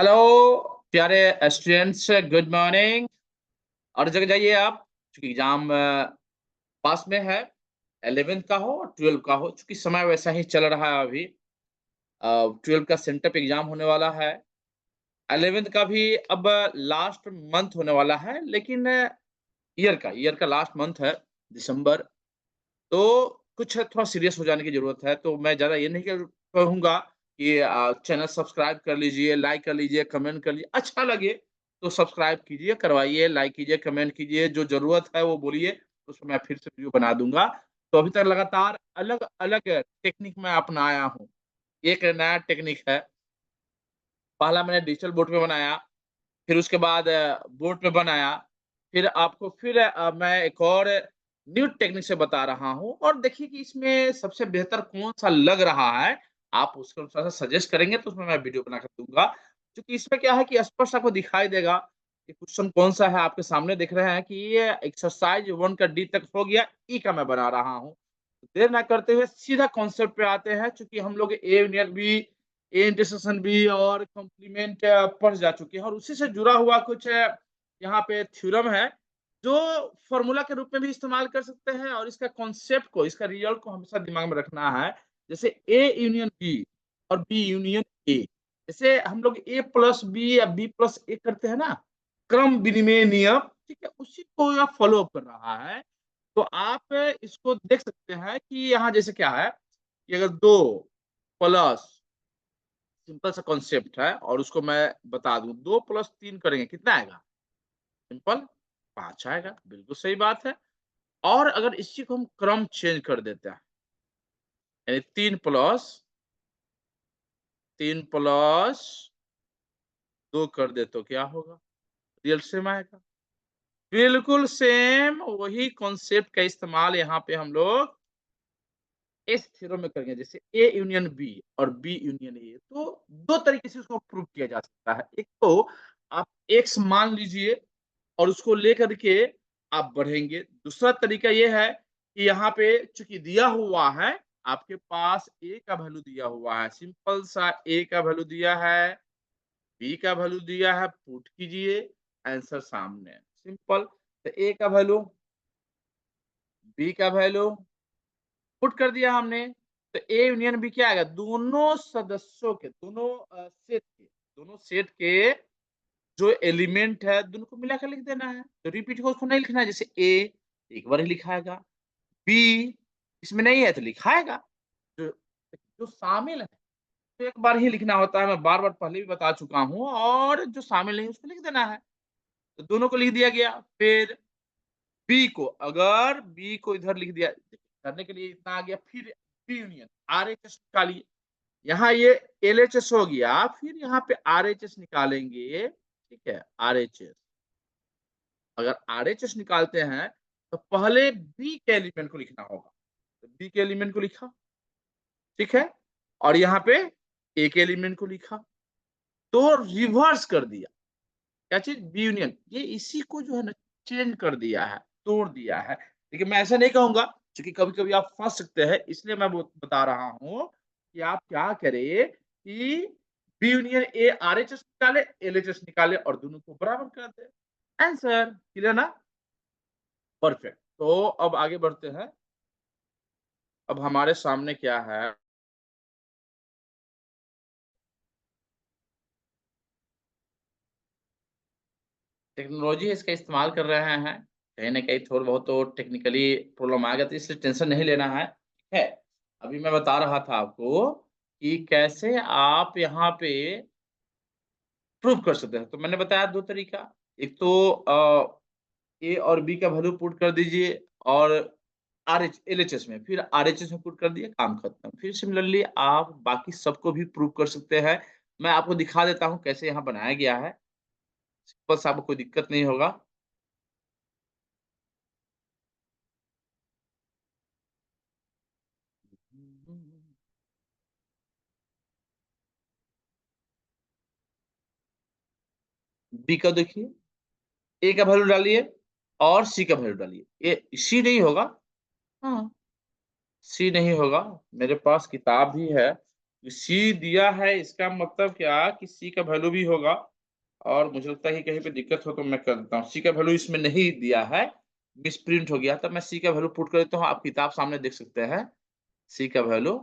Hello प्यारे students, good morning. और जगह जाइए आप, क्योंकि एग्जाम पास में है। 11th का हो और 12 का हो, चूंकि समय वैसा ही चल रहा है अभी। 12 का सेंटअप एग्जाम होने वाला है। 11th का भी अब लास्ट मंथ होने वाला है, लेकिन ईयर का लास्ट मंथ है, दिसंबर। तो कुछ थोड़ा सीरियस हो जाने की ज़रूरत है, तो मैं ज़्यादा ये नहीं कहूँगा कि चैनल सब्सक्राइब कर लीजिए, लाइक कर लीजिए, कमेंट कर लीजिए। अच्छा लगे तो सब्सक्राइब कीजिए, करवाइए, लाइक कीजिए, कमेंट कीजिए, जो ज़रूरत है वो बोलिए, उसको मैं फिर से वीडियो बना दूँगा। तो अभी तक लगातार अलग-अलग टेक्निक मैं अपनाया हूँ। एक नया टेक्निक है, पहला मैंने डिजिटल बोर्ड पे बनाया, फिर उसके बाद बोर्ड पे बनाया, फिर आपको मैं एक और न्यू टेक्निक से बता रहा हूँ, और देखिए कि इसमें सबसे बेहतर कौन-सा लग रहा है, आप उसके अनुसार से सजेस्ट करेंगे तो उसमें मैं वीडियो बनाकर दूँगा। क्योंकि इसमें क्या है कि स्पष्ट आपको दिखाई देगा कि क्वेश्चन कौन-सा है, आपके सामने दिख रहे हैं कि ये एक्सरसाइज 1 का डी तक हो गया, ई का मैं बना रहा हूँ। देर ना करते हुए सीधा कॉन्सेप्ट पे आते हैं, चूँकि हम लोग A union B, A intersection B और कॉम्प्लीमेंट पढ़ जा चुके हैं, और उसी से जुड़ा हुआ कुछ यहाँ पे थ्योरम है, जो फ़ॉर्मूला के रूप में भी इस्तेमाल कर सकते हैं, और इसका कॉन्सेप्ट को, इसका रिज़ल्ट को हमेशा दिमाग में रखना है। जैसे ए यूनियन बी और बी यूनियन ए। जैसे हम लोग ए प्लस बी या बी प्लस ए करते हैं ना, क्रम विनिमय नियम, ठीक है? उसी को यह फ़ॉलो अप कर रहा है। तो आप इसको देख सकते हैं कि यहाँ जैसे क्या है कि अगर 2 प्लस, सिंपल सा कॉन्सेप्ट है और उसको मैं बता दूँ, 2 प्लस 3 करेंगे कितना आएगा? सिंपल 5 आएगा, बिल्कुल सही बात है। और अगर इसी को हम क्रम चेंज कर देते हैं, यानी 3 प्लस 2 कर दे तो क्या होगा? रियल सेम आएगा। बिल्कुल सेम वही कॉन्सेप्ट का इस्तेमाल यहाँ पे हम लोग इस थ्योरम में करेंगे। जैसे ए यूनियन बी और बी यूनियन ए, तो 2 तरीके से उसको प्रूव किया जा सकता है। एक तो आप एक्स मान लीजिए और उसको लेकर के आप बढ़ेंगे। दूसरा तरीका ये है कि यहाँ पे चूँकि दिया हुआ है, आपके पास ए का वैल्यू दिया हुआ है। सिंपल सा ए का वैल्यू दिया है, बी का वैल्यू दिया है, पुट कीजिए, आंसर सामने। सिंपल। तो ए का वैल्यू, बी का वैल्यू पुट कर दिया हमने, तो ए यूनियन बी क्या आएगा? दोनों सदस्यों के, दोनों सेट के जो एलिमेंट है, दोनों को मिलाकर लिख देना है। तो रिपीट को उसको नहीं लिखना है। जैसे ए एक बार ही लिखाएगा, बी इसमें नहीं है तो लिखाएगा। जो जो शामिल है तो एक बार ही लिखना होता है, मैं बार-बार पहले भी बता चुका हूँ, और जो शामिल नहीं है उसको लिख देना है। तो दोनों को लिख दिया गया। फिर बी को, अगर बी को इधर लिख दिया, करने के लिए इतना आ गया, फिर बी यूनियन आरएचएस निकालिए। यहाँ ये एलएचएस हो गया, फिर यहाँ पे आरएचएस निकालेंगे, ठीक है? आरएचएस, अगर आरएचएस निकालते हैं तो पहले बी के एलिमेंट को लिखना होगा। तो बी के एलिमेंट को लिखा, ठीक है? और यहाँ पे ए के एलिमेंट को लिखा, तो रिवर्स कर दिया। क्या चीज़? B union. ये इसी को जो है ना चेंज कर दिया है, तोड़ दिया है। लेकिन मैं ऐसा नहीं कहूँगा, क्योंकि कभी-कभी आप फँस सकते हैं, इसलिए मैं वो बता रहा हूँ कि आप क्या करें कि बी यूनियन ए आरएचएस निकाले, एलएचएस निकाले और दोनों को बराबर कर दें। आंसर क्लियर ना? परफेक्ट। तो अब आगे बढ़ते हैं। अब हमारे सामने क्या है? टेक्नोलॉजी इसका इस्तेमाल कर रहे हैं। कहीं न कहीं थोड़ा बहुत तो टेक्निकली प्रॉब्लम आएगा, तो इसलिए टेंशन नहीं लेना है, ठीक है? अभी मैं बता रहा था आपको कि कैसे आप यहाँ पे प्रूव कर सकते हैं। तो मैंने बताया 2 तरीका। एक तो ए और बी का वैल्यू पुट कर दीजिए और एलएचएस में, फिर आरएचएस में पुट कर दिए, काम खत्म। फिर सिमिलरली आप बाकी सबको भी प्रूव कर सकते हैं। मैं आपको दिखा देता हूँ कैसे यहाँ बनाया गया है। बस आपको कोई दिक्कत नहीं होगा। बी का देखिए, ए का वैल्यू डालिए और सी का वैल्यू डालिए। ये सी नहीं होगा, हाँ, सी नहीं होगा। मेरे पास किताब भी है, सी दिया है, इसका मतलब क्या कि सी का वैल्यू भी होगा, और मुझे लगता है कि कहीं पे दिक्कत हो तो मैं कर देता हूँ। सी का वैल्यू इसमें नहीं दिया है, मिसप्रिंट हो गया, तब मैं सी का वैल्यू पुट कर देता हूँ। आप किताब सामने देख सकते हैं सी का वैल्यू।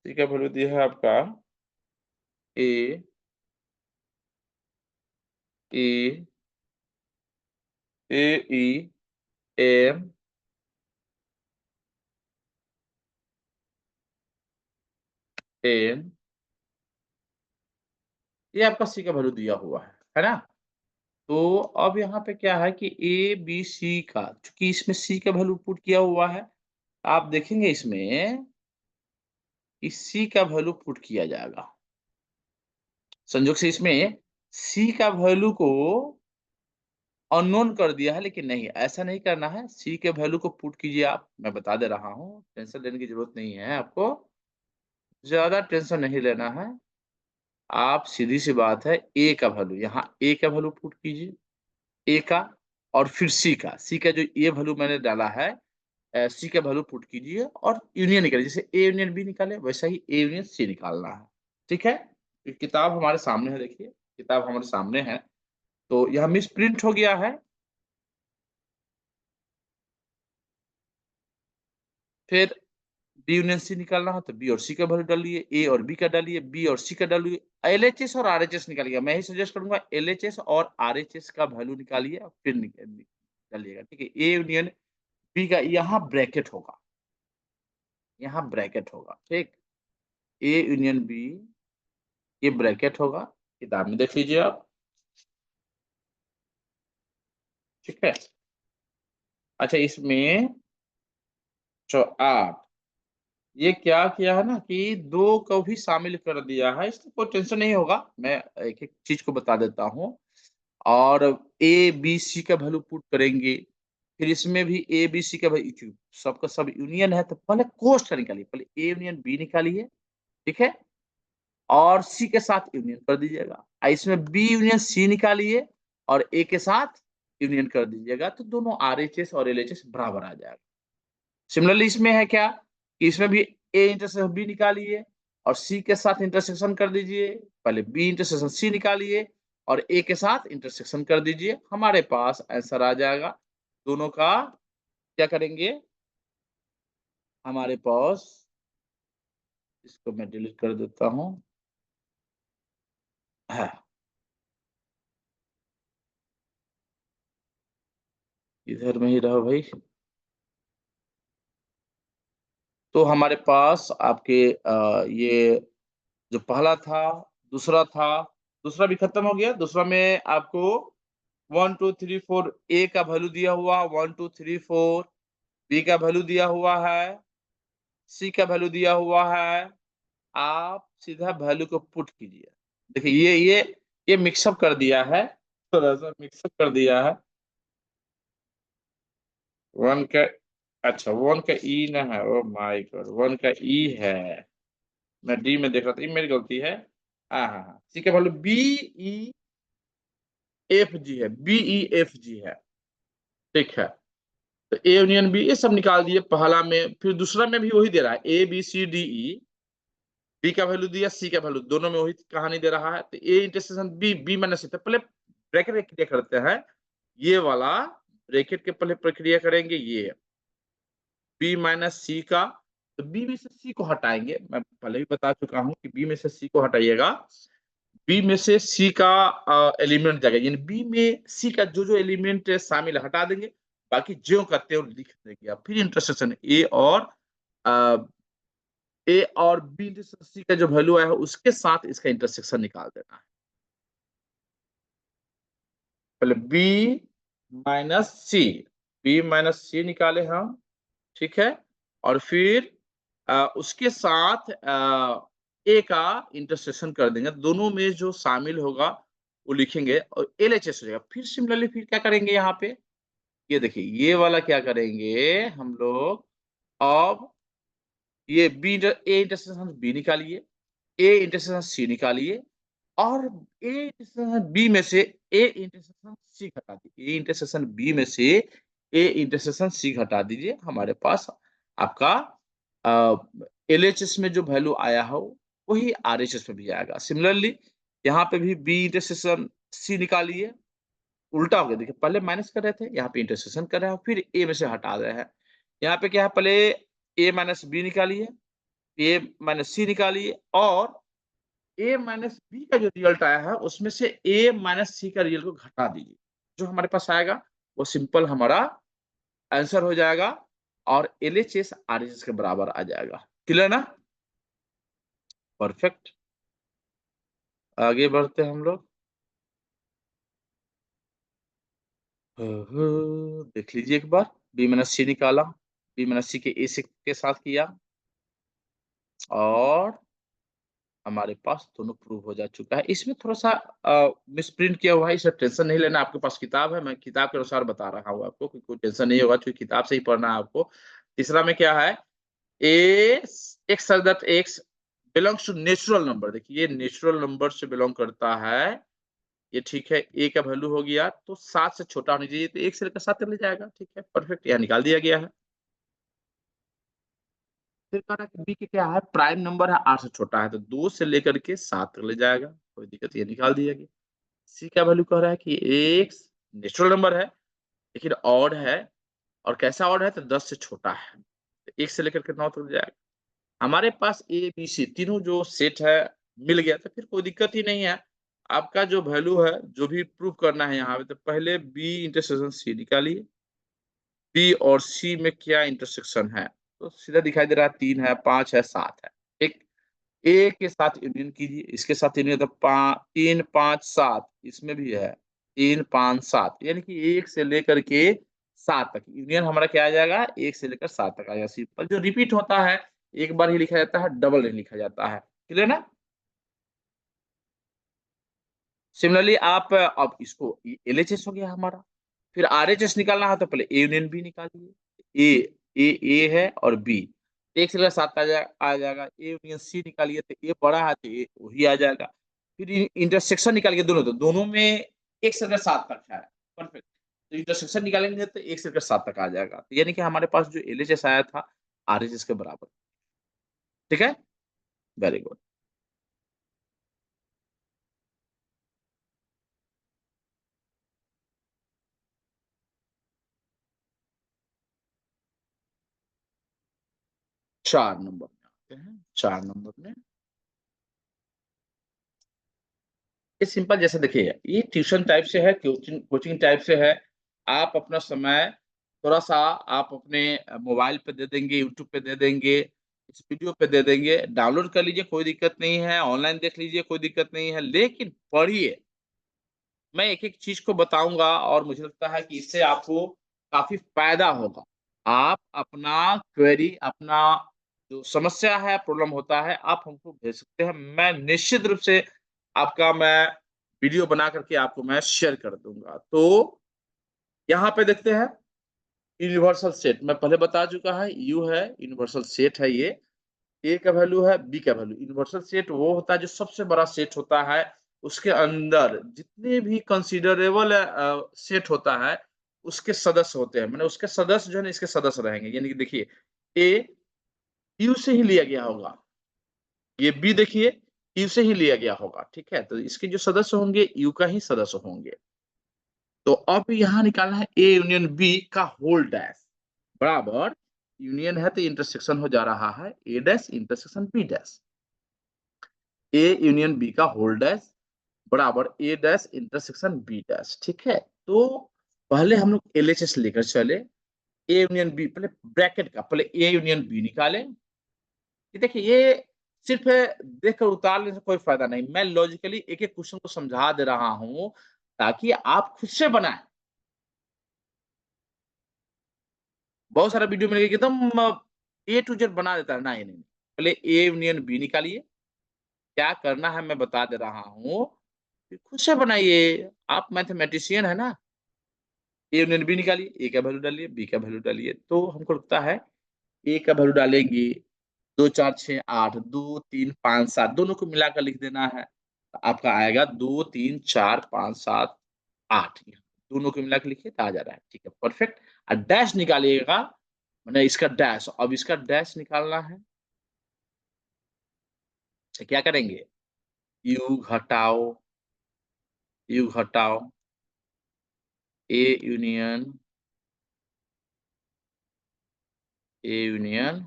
सी का वैल्यू दिया है आपका ए ए ए ई एम एन, ये आपका सी का वैल्यू दिया हुआ है ना? तो अब यहाँ पे क्या है कि ए बी सी का, चूंकि इसमें सी का वैल्यू पुट किया हुआ है, आप देखेंगे इसमें इस सी का वैल्यू पुट किया जाएगा। संयोग से इसमें सी का वैल्यू को अननोन कर दिया है, लेकिन नहीं, ऐसा नहीं करना है। सी के वैल्यू को पुट कीजिए आप, मैं बता दे रहा हूँ, टेंशन लेने की जरूरत नहीं है आपको, ज्यादा टेंशन नहीं लेना है। आप सीधी सी बात है, ए का वैल्यू, यहाँ ए का वैल्यू पुट कीजिए, ए का, और फिर सी का जो ये वैल्यू मैंने डाला है, सी का वैल्यू पुट कीजिए और यूनियन निकालिए। जैसे ए यूनियन बी निकाले, वैसा ही ए यूनियन सी निकालना है। ठीक है? ये किताब हमारे सामने है, देखिए किताब हमारे सामने है। तो यह मिस प्रिंट हो गया है। फिर बी यूनियन सी निकालना है, तो बी और सी का वैल्यू डालिए, ए और बी का डालिए, बी और सी का डालिए, एलएचएस और आरएचएस निकालिएगा। मैं ही सजेस्ट करूंगा एलएचएस और आरएचएस का वैल्यू निकालिए और फिर डालिएगा। ठीक है? ए यूनियन बी का यहाँ ब्रैकेट होगा, यहाँ ब्रैकेट होगा। ठीक? ए यूनियन बी, ये ब्रैकेट होगा, किताब में देख लीजिए आप। ठीक है? अच्छा, इसमें जो आप ये क्या किया है ना कि दो को भी शामिल कर दिया है, इसमें कोई टेंशन नहीं होगा। मैं एक एक चीज को बता देता हूँ। और ए बी सी का वैल्यू पुट करेंगे, फिर इसमें भी ए बी सी का वैल्यू, सबका सब यूनियन है, तो पहले कोष्ट निकालिए, पहले ए यूनियन बी निकालिए। ठीक है? और सी के साथ यूनियन कर दीजिएगा, और इसमें बी यूनियन सी निकालिए और ए के साथ यूनियन कर दीजिएगा, तो दोनों आरएचएस और एलएचएस बराबर आ जाएगा। सिमिलरली इसमें है क्या कि इसमें भी ए इंटरसेक्शन बी निकालिए और सी के साथ इंटरसेक्शन कर दीजिए, पहले बी इंटरसेक्शन सी निकालिए और ए के साथ इंटरसेक्शन कर दीजिए, हमारे पास आंसर आ जाएगा। दोनों का क्या करेंगे, हमारे पास, इसको मैं डिलीट कर देता हूं, है, इधर में ही रहो भाई। तो हमारे पास आपके ये जो पहला था, दूसरा था, दूसरा भी खत्म हो गया। दूसरा में आपको 1 2 3 4 ए का वैल्यू दिया हुआ, 1 2 3 4 बी का वैल्यू दिया हुआ है, सी का वैल्यू दिया हुआ है। आप सीधा वैल्यू को पुट कीजिए। देखिए ये मिक्सअप कर दिया है, थोड़ा सा मिक्सअप कर दिया है। वन का, अच्छा वन का ई ना है, ओ माय गॉड, वन का ई है, मैं डी में देख रहा था, ये मेरी गलती है। हाँ हाँ हाँ, सी का value B E F G है, बी ई एफ जी है। ठीक है? तो ए यूनियन बी, ये सब निकाल दिए पहला में, फिर दूसरा में भी वही दे रहा है, A B C D E, B का वैल्यू दिया, सी का वैल्यू, दोनों में वही कहानी दे रहा है। तो A intersection B, B minus C, तो पहले ब्रैकेट की क्रिया करते हैं, ये वाला ब्रैकेट के पहले प्रक्रिया करेंगे, ये बी माइनस सी का, तो बी में से सी को हटाएंगे, मैं पहले भी बता चुका हूं कि बी में से सी को हटाइएगा, बी में से सी का एलिमेंट जाएगा, यानी बी में सी का जो जो एलिमेंट शामिल है हटा देंगे, बाकी जो करते हो लिख देंगे आप। फिर इंटरसेक्शन ए और बी इंटरसेक्शन सी का जो वैल्यू आया है उसके साथ इसका इंटरसेक्शन निकाल देना है। पहले बी माइनस सी, बी माइनस सी निकाले हम। ठीक है? और फिर उसके साथ ए का इंटरसेक्शन कर देंगे, दोनों में जो शामिल होगा वो लिखेंगे और एलएचएस हो जाएगा। फिर सिमिलरली फिर क्या करेंगे यहाँ पे, ये देखिए ये वाला क्या करेंगे हम लोग, अब ये ए इंटरसेक्शन बी निकालिए, ए इंटरसेक्शन सी निकालिए, और ए इंटरसेक्शन बी में से ए इंटरसेक्शन सी घटा दीजिए। ए इंटरसेक्शन बी में से ए इंटरसेक्शन सी घटा दीजिए, हमारे पास आपका एलएचएस में जो वैल्यू आया हो वही आरएचएस में भी आएगा। सिमिलरली यहाँ पे भी बी इंटरसेक्शन सी निकालिए, उल्टा हो गया। देखिए पहले माइनस कर रहे थे, यहाँ पे इंटरसेक्शन कर रहे हैं, फिर ए में से हटा रहे हैं। यहाँ पे क्या है, पहले ए माइनस बी निकालिए, ए माइनस सी निकालिए, और ए माइनस बी का जो रिजल्ट आया है उसमें से ए माइनस सी का रिजल्ट को घटा दीजिए। जो हमारे पास आएगा वो सिंपल हमारा आंसर हो जाएगा, और एलएचएस आरएचएस के बराबर आ जाएगा। क्लियर ना? परफेक्ट। आगे बढ़ते हैं हम लोग। देख लीजिए एक बार, बी माइनस सी निकाला, बी माइनस सी के ए से के साथ किया, और हमारे पास दोनों प्रूव हो जा चुका है। इसमें थोड़ा सा मिसप्रिंट किया हुआ है, इसे टेंशन नहीं लेना। आपके पास किताब है, मैं किताब के अनुसार बता रहा हूँ आपको, कि कोई टेंशन नहीं होगा, क्योंकि किताब से ही पढ़ना है आपको। तीसरा में क्या है, A x that x belongs to natural number. देखिए ये नेचुरल नंबर से बिलोंग करता है, ये ठीक है। ए का वैल्यू हो गया तो 7 से छोटा होना चाहिए, तो 1 से लेकर 7 तक ले जाएगा। ठीक है, परफेक्ट, यहाँ निकाल दिया गया है। फिर कह रहा है कि बी के क्या है, प्राइम नंबर है, 8 से छोटा है, तो 2 से लेकर के 7 तक ले जाएगा, कोई दिक्कत, ये निकाल दिया गया। सी का वैल्यू कह रहा है कि एक्स नेचुरल नंबर है, लेकिन ऑड है, और कैसा ऑड है, तो 10 से छोटा है, तो 1 से लेकर के 9 तक ले जाएगा। हमारे पास ए बी सी तीनों जो सेट है मिल गया, तो फिर कोई दिक्कत ही नहीं है। आपका जो वैल्यू है, जो भी प्रूव करना है यहाँ पे, तो पहले बी इंटरसेक्शन सी निकालिए, बी और सी में क्या इंटरसेक्शन है, तो सीधा दिखाई दे रहा है 3 है, 5 है, 7 है। एक ए के साथ यूनियन कीजिए, इसके साथ यूनियन, तो 3 5 7 इसमें भी है, 3 5 7, यानी कि 1 से लेकर के 7 तक यूनियन हमारा क्या आ जाएगा, 1 से लेकर 7 तक आ जाएगा। सिंपल, जो रिपीट होता है एक बार ही लिखा जाता है, डबल नहीं लिखा जाता है। क्लियर ना? सिमिलरली आप अब इसको एलएचएस हो गया हमारा, फिर आरएचएस निकालना है, तो पहले ए यूनियन बी निकालिए। ए है और बी, 1 से लेकर 7 आ जाएगा। ए यूनियन सी निकालिए, तो ए बड़ा है, तो ए वही आ जाएगा। फिर इंटरसेक्शन निकालिए, दोनों, तो दोनों में 1 से लेकर 7 तक है, परफेक्ट। तो इंटरसेक्शन निकालेंगे तो 1 से लेकर 7 तक आ जाएगा, तो यानी कि हमारे पास जो एलएचएस आया था आरएचएस के बराबर। ठीक है, वेरी गुड। 4 नंबर में आते हैं। 4 नंबर में ये सिंपल, जैसे देखिए ये ट्यूशन टाइप से है, कोचिंग कोचिंग टाइप से है। आप अपना समय थोड़ा सा आप अपने मोबाइल पे दे देंगे, यूट्यूब पे दे देंगे, इस वीडियो पे दे देंगे, डाउनलोड कर लीजिए, कोई दिक्कत नहीं है, ऑनलाइन देख लीजिए, कोई दिक्कत नहीं है, लेकिन पढ़िए। मैं एक-एक चीज़ को बताऊँगा, और मुझे लगता है कि इससे आपको काफ़ी फ़ायदा होगा। आप अपना क्वेरी, अपना जो समस्या है, प्रॉब्लम होता है, आप हमको भेज सकते हैं। मैं निश्चित रूप से आपका मैं वीडियो बना करके आपको मैं शेयर कर दूँगा। तो यहाँ पे देखते हैं, यूनिवर्सल सेट मैं पहले बता चुका है, यू है, यूनिवर्सल सेट है ये। ए का वैल्यू है, बी का वैल्यू। यूनिवर्सल सेट वो होता है जो सबसे बड़ा सेट होता है, उसके अंदर जितने भी कंसीडरेबल सेट होता है, उसके सदस्य होते हैं। माने उसके सदस्य जो है ना, इसके सदस्य रहेंगे। यानी कि देखिए, ए यू से ही लिया गया होगा, ये बी देखिए यू से ही लिया गया होगा, ठीक है? तो इसके जो सदस्य होंगे, यू का ही सदस्य होंगे। तो अब यहाँ निकालना है ए यूनियन बी का होल डैश बराबर, यूनियन है तो इंटरसेक्शन हो जा रहा है, A dash intersection B dash. A union B का होल डैश बराबर A dash intersection B dash. ठीक है, तो पहले हम लोग एलएचएस लेकर चले। ए यूनियन बी, पहले ब्रैकेट का पहले ए यूनियन बी निकालें। ये देखिए, ये सिर्फ देखकर उतार लेने से कोई फायदा नहीं, मैं लॉजिकली एक एक क्वेश्चन को समझा दे रहा हूं, ताकि आप खुद से बनाएं। बहुत सारा वीडियो मिलेगा कि एकदम ए टू जेड बना देता है, नहीं नहीं, पहले ए यूनियन बी निकालिए। क्या करना है मैं बता दे रहा हूँ, कि खुद से बनाइए, आप मैथमेटिशियन है ना। ए यूनियन बी निकालिए, ए का वैल्यू डालिए, बी का वैल्यू डालिए, तो हमको लगता है ए का वैल्यू डालेंगे 2 4 6 8, 2 3 5 7 दोनों को मिलाकर लिख देना है। तो आपका आएगा 2 3 4 5 7 8, दोनों को मिलाकर लिखिए तो आ जा रहा है। ठीक है, परफेक्ट। और डैश निकालिएगा, मैंने इसका डैश, अब इसका डैश निकालना है। तो क्या करेंगे, यू घटाओ, यू घटाओ A union, A union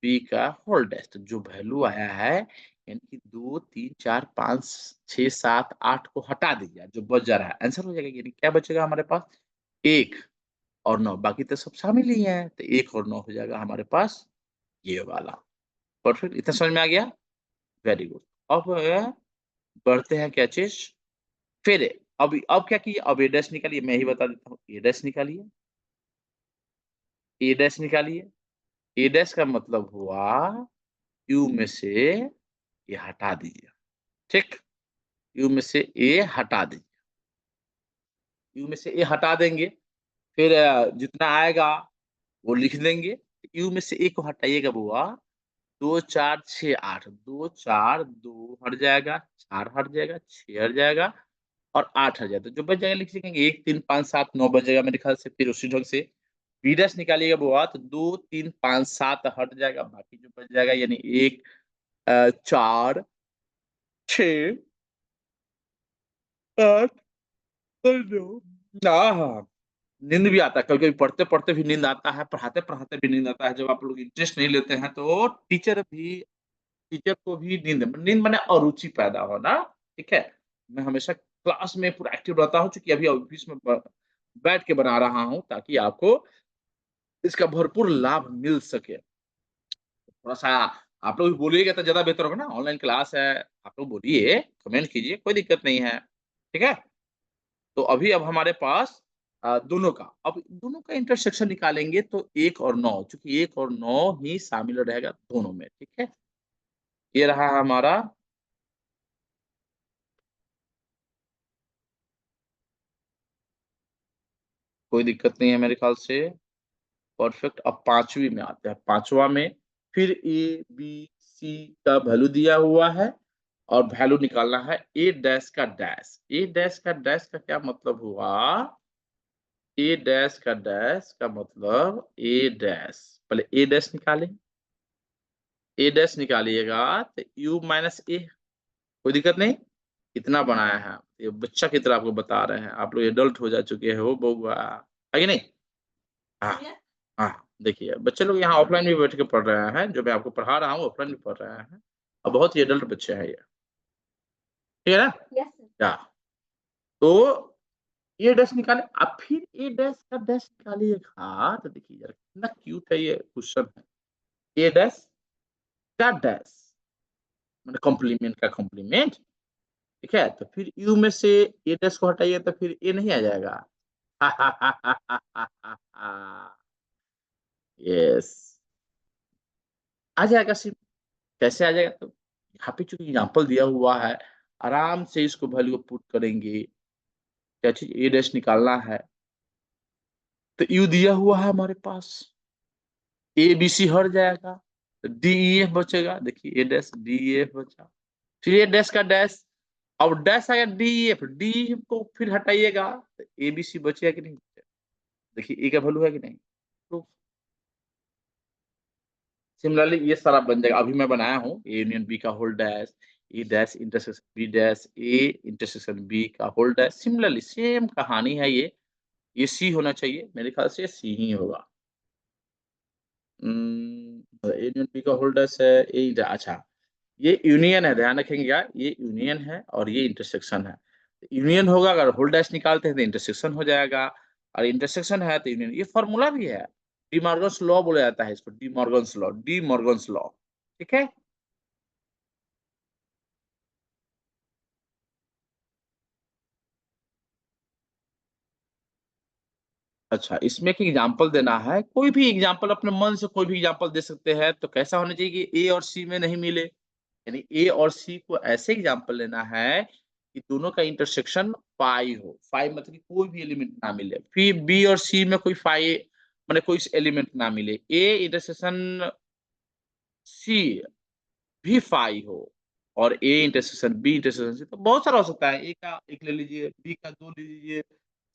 B का होल डैश। तो जो वैल्यू आया है, यानी कि 2 3 4 5 6 7 8 को हटा दीजिए, जो बच जा रहा है आंसर हो जाएगा। यानी क्या बचेगा हमारे पास, 1 और 9, बाकी तो सब शामिल ही है, तो 1 और 9 हो जाएगा हमारे पास ये वाला। परफेक्ट, इतना समझ में आ गया, वेरी गुड। अब बढ़ते हैं क्या चीज, फिर अब क्या किए, अब ए डैश निकालिए, मैं ही बता देता हूँ। ए डैश निकालिए, ए डैश निकालिए। ए डैश का मतलब हुआ यू में से ये हटा दीजिए। ठीक, यू में से ए हटा दीजिए, यू में से ए हटा देंगे, फिर जितना आएगा वो लिख देंगे। यू में से ए को हटाइएगा बुआ, 2 4 6 8, 2 4 2 हट जाएगा, 4 हट जाएगा, 6 हट जाएगा और 8 हट जाएगा। तो जो बच जाएगा लिख सकेंगे 1 3 5 7 9 बच जाएगा मेरे ख्याल से। फिर उसी ढंग से बी डैश निकालिएगा बुआ, तो 2 3 5 7 हट जाएगा, बाकी जो बच जाएगा यानी 1 4 6 8 और 9। हाँ, नींद भी आता है, कभी कभी पढ़ते पढ़ते भी नींद आता है, पढ़ाते पढ़ाते भी नींद आता है। जब आप लोग इंटरेस्ट नहीं लेते हैं तो टीचर को भी नींद नींद माने अरुचि पैदा होना। ठीक है, मैं हमेशा क्लास में पूरा एक्टिव रहता हूँ, क्योंकि अभी ऑफिस में बैठ के बना रहा हूँ ताकि आपको इसका भरपूर लाभ मिल सके। थोड़ा सा आप लोग बोलिएगा तो ज्यादा बेहतर होगा ना, ऑनलाइन क्लास है, आप लोग बोलिए, कमेंट कीजिए, कोई दिक्कत नहीं है। ठीक है, तो अभी अब हमारे पास दोनों का, अब दोनों का इंटरसेक्शन निकालेंगे तो 1 और 9, क्योंकि 1 और 9 ही शामिल रहेगा दोनों में। ठीक है, ये रहा हमारा, कोई दिक्कत नहीं है मेरे ख्याल से, परफेक्ट। अब पांचवी में आते हैं, पांचवा में फिर ए बी सी का वैल्यू दिया हुआ है और वैल्यू निकालना है ए डैश का डैश। ए डैश का डैश का क्या मतलब हुआ, ए डैश का डैश का मतलब ए डैश, पहले ए डैश निकालें, ए डैश निकालिएगा तो यू माइनस ए, कोई दिक्कत नहीं, इतना बनाया है। ये बच्चा की तरह आपको बता रहे हैं, आप लोग एडल्ट हो जा चुके हो बउआ, है कि नहीं। हाँ, हाँ, देखिए बच्चे लोग यहाँ ऑफलाइन भी बैठ के पढ़ रहे हैं, जो मैं आपको पढ़ा रहा हूँ ऑफलाइन भी पढ़ रहे हैं, और बहुत ही एडल्ट बच्चे हैं ये, ठीक है ना। Yes sir. तो ये डैश निकाले, अब फिर ए डैश का डैश निकालिएगा तो देखिए यार कितना क्यूट है ये क्वेश्चन है। ए डैश का डैश मतलब कॉम्प्लीमेंट का कॉम्प्लीमेंट। ठीक है, तो फिर यू में से ए डैश को हटाइए तो फिर ए नहीं आ जाएगा। यस, आ जाएगा सिर्फ, कैसे आ जाएगा, तो यहाँ पे चूंकि एग्जाम्पल दिया हुआ है, आराम से इसको वैल्यू पुट करेंगे, क्या चीज ए डैश निकालना है, तो यू दिया हुआ है हमारे पास, ए बी सी हट जाएगा, तो डी ई एफ बचेगा। देखिए ए डैश डी ई एफ बचा, फिर ए डैश का डैश, अब डैश आएगा D E F, D E F को फिर हटाइएगा तो ए बी सी बचेगा कि नहीं, देखिए ए का वैल्यू है कि नहीं। तो सिमिलरली ये सारा बन जाएगा, अभी मैं बनाया हूँ ए यूनियन बी का whole dash, A dash intersection B dash, A intersection B का होल डैश। सिमिलरली सेम कहानी है ये सी होना चाहिए, मेरे ख्याल से सी ही होगा। ए यूनियन बी का होल डैश है, ए अच्छा, ये यूनियन है, ध्यान रखेंगे यार, ये यूनियन है और ये इंटरसेक्शन है। यूनियन होगा, अगर होल डैश निकालते हैं तो इंटरसेक्शन हो जाएगा, और इंटरसेक्शन है तो यूनियन। ये फॉर्मूला भी है, डी मॉर्गन्स लॉ बोला जाता है इसको, D Morgan's law, D Morgan's law. ठीक है, अच्छा, इसमें एक एग्जांपल देना है, कोई भी एग्जांपल अपने मन से कोई भी एग्जांपल दे सकते हैं। तो कैसा होना चाहिए कि ए और सी में नहीं मिले, यानी ए और सी को ऐसे एग्जांपल लेना है कि दोनों का इंटरसेक्शन फाई हो, फाई मतलब कि कोई भी एलिमेंट ना मिले, फिर बी और सी में कोई फाई मैंने कोई एलिमेंट ना मिले, ए इंटरसेक्शन सी भी फाई हो और A intersection B intersection C, तो बहुत सारा हो सकता है। ए का एक ले लीजिए, बी का दो ले लीजिए,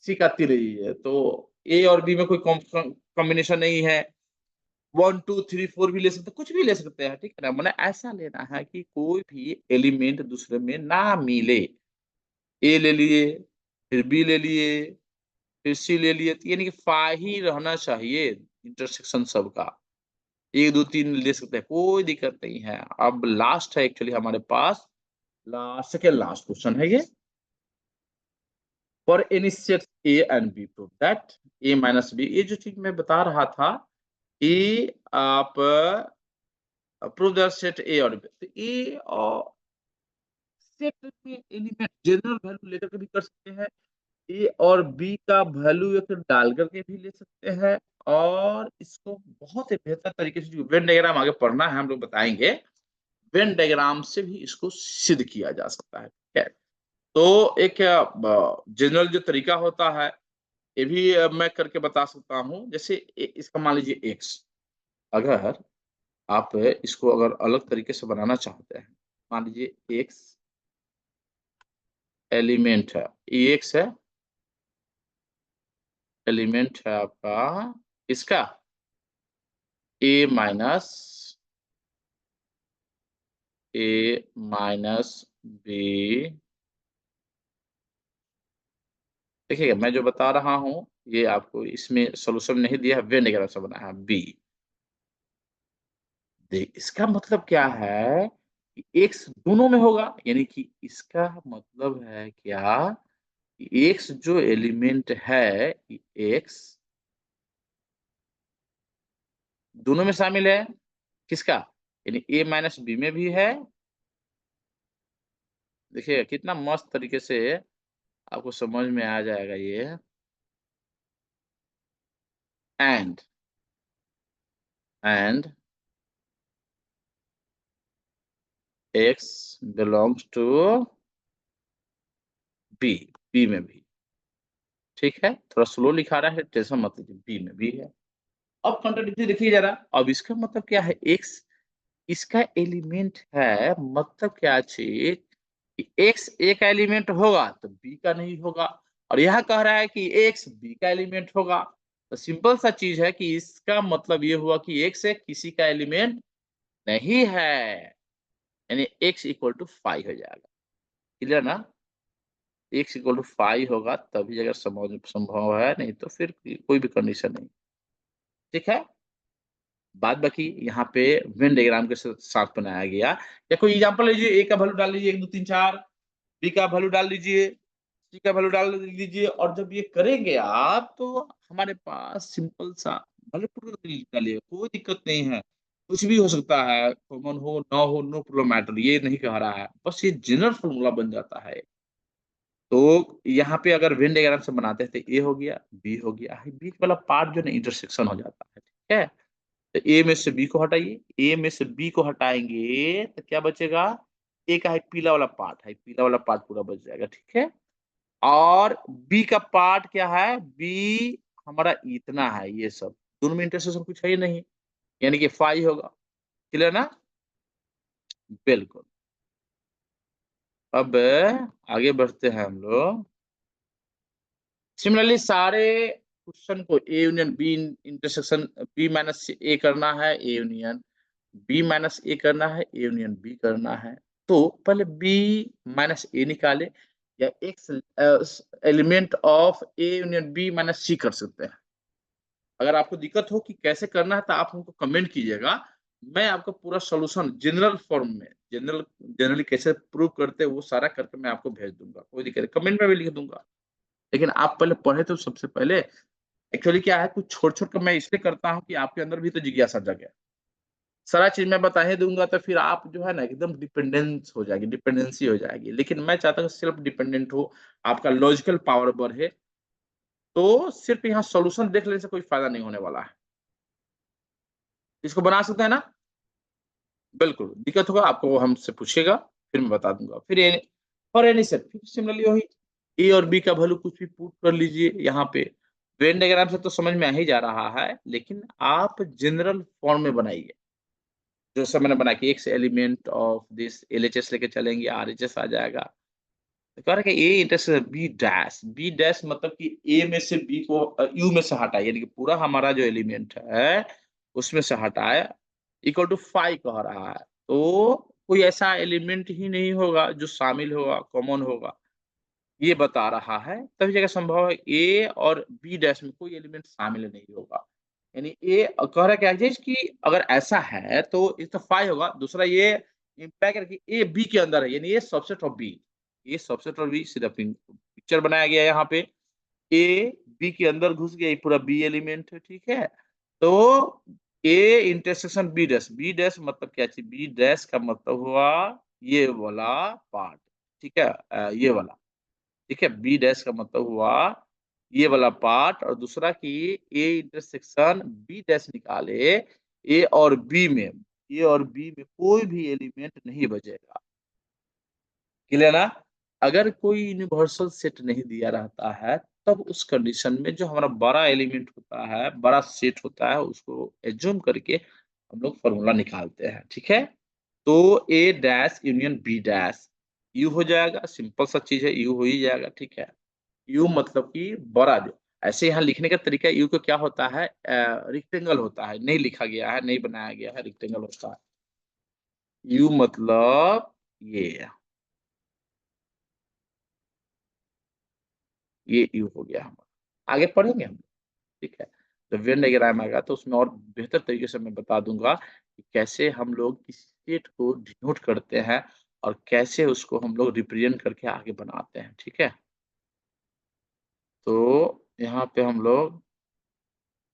सी का तीन ले लीजिए, तो ए और बी में कोई कॉम्बिनेशन नहीं है। 1 2 3 4 भी ले सकते, कुछ भी ले सकते हैं, ठीक है ना। मैंने ऐसा लेना है कि कोई भी एलिमेंट दूसरे में ना मिले। ए ले लिए, फिर बी ले लिए, फिर सी ले लिए, तो यानी कि फाई ही रहना चाहिए इंटरसेक्शन सबका। 1 2 3 ले सकते हैं, कोई दिक्कत नहीं है। अब लास्ट है एक्चुअली हमारे पास, लास्ट सेकेंड लास्ट क्वेश्चन है ये। For any set A and B prove that A minus B, ये जो चीज मैं बता रहा था कि आप प्रूव दैट सेट ए और बी, तो ए और सेट में एलिमेंट जनरल वैल्यू लेकर के भी कर सकते हैं, ए और बी का वैल्यू या फिर डाल करके भी ले सकते हैं, और इसको बहुत ही बेहतर तरीके से, जो वेन डायग्राम आगे पढ़ना है हम लोग बताएंगे, वेन डायग्राम से भी इसको सिद्ध किया जा सकता है, ठीक है। तो एक जनरल जो तरीका होता है, ये भी मैं करके बता सकता हूँ। जैसे इसका मान लीजिए एक्स, अगर आप इसको अगर अलग तरीके से बनाना चाहते हैं, मान लीजिए एक्स एलिमेंट है, ये एक्स है, एलिमेंट है आपका इसका ए माइनस बी। देखिएगा मैं जो बता रहा हूँ ये आपको इसमें सोल्यूशन नहीं दिया है, वेन डायग्राम से बना है बी। देख इसका मतलब क्या है कि एक्स दोनों में होगा, यानी कि इसका मतलब है क्या, एक्स जो एलिमेंट है, एक्स दोनों में शामिल है, किसका, यानी ए माइनस बी में भी है। देखिए कितना मस्त तरीके से आपको समझ में आ जाएगा ये। And and X belongs to B, B में भी, ठीक है। थोड़ा स्लो लिखा रहा है, टेंशन मत लीजिए, बी में भी है। अब कंट्राडिक्टरी देखिए जरा, अब इसका मतलब क्या है, एक्स इसका एलिमेंट है, मतलब क्या चीज, एक्स ए का एलिमेंट होगा तो बी का नहीं होगा, और यह कह रहा है कि एक्स बी का एलिमेंट होगा। तो सिंपल सा चीज है कि इसका मतलब ये हुआ कि एक्स एक किसी का एलिमेंट नहीं है, यानी एक्स इक्वल टू 5 हो जाएगा। क्लियर ना, एक्स इक्वल टू 5 होगा तभी अगर संभव है, नहीं तो फिर कोई भी कंडीशन नहीं, ठीक है। बाद बाकी यहाँ पे वेन डायग्राम के साथ बनाया गया, या कोई एग्जांपल लीजिए, ए का वैल्यू डाल लीजिए 1 2 3 4, बी का वैल्यू डाल लीजिए, सी का वैल्यू डाल लीजिए, और जब ये करेंगे आप तो हमारे पास सिंपल सा वैल्यू डालिए, कोई दिक्कत नहीं है, कुछ भी हो सकता है, कॉमन हो ना हो, नो प्रॉब्लम मैटर, ये नहीं कह रहा है, बस ये जनरल फॉर्मूला बन जाता है। तो यहाँ पे अगर वेन डायग्राम से बनाते हैं तो ए हो गया, बी हो गया, बीच वाला पार्ट जो है इंटरसेक्शन हो जाता है, ठीक है। तो ए में से बी को हटाइए, ए में से बी को हटाएंगे तो क्या बचेगा, ए का है पीला वाला पार्ट, है पीला वाला पार्ट पूरा बच जाएगा, ठीक है। और बी का पार्ट क्या है, बी हमारा इतना है, ये सब दोनों में इंटरसेक्शन कुछ है ही नहीं, यानी कि 5 होगा। क्लियर ना, बिल्कुल। अब आगे बढ़ते हैं हम लोग। सिमिलरली सारे क्वेश्चन को A union B intersection B minus A करना है, A union B minus A करना है, ए यूनियन बी करना है। तो पहले बी माइनस ए निकाले, या x element of A union B minus C कर सकते हैं। अगर आपको दिक्कत हो कि कैसे करना है तो आप हमको कमेंट कीजिएगा, मैं आपको पूरा सॉल्यूशन जनरल फॉर्म में, जनरली कैसे प्रूव करते हैं वो सारा करके मैं आपको भेज दूंगा, कोई दिक्कत नहीं, कमेंट में भी लिख दूंगा। लेकिन आप पहले पढ़े तो सबसे पहले, एक्चुअली क्या है, कुछ छोड़ छोड़ कर मैं इसलिए करता हूँ कि आपके अंदर भी तो जिज्ञासा जगे। सारा चीज मैं बता ही दूंगा तो फिर आप जो है ना एकदम डिपेंडेंस हो जाएगी, डिपेंडेंसी हो जाएगी, लेकिन मैं चाहता हूँ सिर्फ डिपेंडेंट हो, आपका लॉजिकल पावर बढ़े। तो सिर्फ यहाँ सॉल्यूशन देख लेने से कोई फायदा नहीं होने वाला है। इसको बना सकते हैं ना, बिल्कुल। दिक्कत होगा आपको वो हमसे पूछेगा, फिर मैं बता दूंगा। फिर फॉर एनी सेट, फिर सिमिलरली वही ए और बी का वैल्यू कुछ भी पुट कर लीजिए यहाँ पे, वेन डायग्राम से तो समझ में आ ही जा रहा है, लेकिन आप जनरल फॉर्म में बनाइए। जैसा मैंने बना कि x element of this LHS लेके चलेंगे, आरएचएस आ जाएगा। तो कह रहा है कि ए इंटरसेक्शन बी डैश मतलब कि ए में से बी को यू में से हटाए, यानी कि पूरा हमारा जो एलिमेंट है उसमें से हटाए, इक्वल टू 5 कह रहा है। तो कोई ऐसा एलिमेंट ही नहीं होगा जो शामिल होगा, कॉमन होगा, ये बता रहा है। तभी जगह संभव है ए और बी डैश में कोई एलिमेंट शामिल नहीं होगा। यानी ए कह रहा है क्या चीज कि अगर ऐसा है तो इस तो 5 होगा। दूसरा ये इम्पैक्ट है कि ए बी के अंदर है, यानी ये सबसेट ऑफ बी, ये सबसेट ऑफ बी सीधा पिक्चर बनाया गया है यहाँ पे। ए बी के अंदर घुस गया, ये पूरा बी एलिमेंट है, ठीक है। तो ए इंटरसेक्शन बी डैश मतलब क्या चीज, बी डैश का मतलब हुआ ये वाला पार्ट, ठीक है, ये वाला, ठीक है। बी डैश का मतलब हुआ ये वाला पार्ट, और दूसरा कि ए इंटरसेक्शन बी डैश निकाले, ए और बी में, ए और बी में कोई भी एलिमेंट नहीं बचेगा। क्लियर ना? अगर कोई यूनिवर्सल सेट नहीं दिया रहता है, तब उस कंडीशन में जो हमारा बड़ा एलिमेंट होता है, बड़ा सेट होता है, उसको एज्यूम करके हम लोग फॉर्मूला निकालते हैं, ठीक है। तो A dash union B dash U हो जाएगा, सिंपल सा चीज है, यू हो ही जाएगा, ठीक है। यू मतलब कि बड़ा जो, ऐसे यहाँ लिखने का तरीका यू को क्या होता है, रिक्टेंगल होता है, नहीं लिखा गया है, नहीं बनाया गया है, रिक्टेंगल होता है। यू मतलब ये यू हो गया हमारा। आगे पढ़ेंगे हम, ठीक है। जब वेन डायग्राम आएगा तो उसमें और बेहतर तरीके से मैं बता दूंगा कि कैसे हम लोग किसी स्टेट को डिनोट करते हैं और कैसे उसको हम लोग रिप्रेजेंट करके आगे बनाते हैं, ठीक है। तो यहाँ पे हम लोग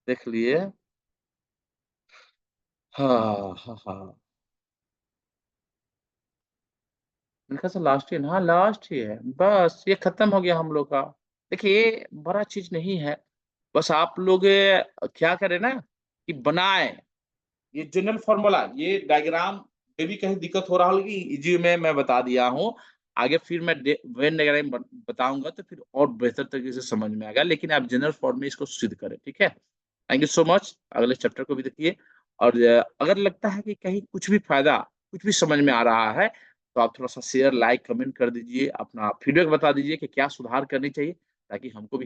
देख लिए। हाँ हाँ हाँ, मेरे ख्याल से लास्ट ही है ना? हाँ लास्ट ही है, बस ये खत्म हो गया हम लोग का। देखिए ये बड़ा चीज नहीं है, बस आप लोग क्या करें ना कि बनाए ये जनरल फॉर्मूला, ये डायग्राम में भी कहीं दिक्कत हो रहा होगी, इजी में मैं बता दिया हूँ। आगे फिर मैं वेन डायग्राम बताऊंगा तो फिर और बेहतर तरीके से समझ में आएगा, लेकिन आप जनरल फॉर्म में इसको सिद्ध करें, ठीक है। थैंक यू सो मच, अगले चैप्टर को भी देखिए। और अगर लगता है कि कहीं कुछ भी फायदा, कुछ भी समझ में आ रहा है, तो आप थोड़ा सा शेयर लाइक कमेंट कर दीजिए, अपना फीडबैक बता दीजिए कि क्या सुधार करनी चाहिए, ताकि हमको भी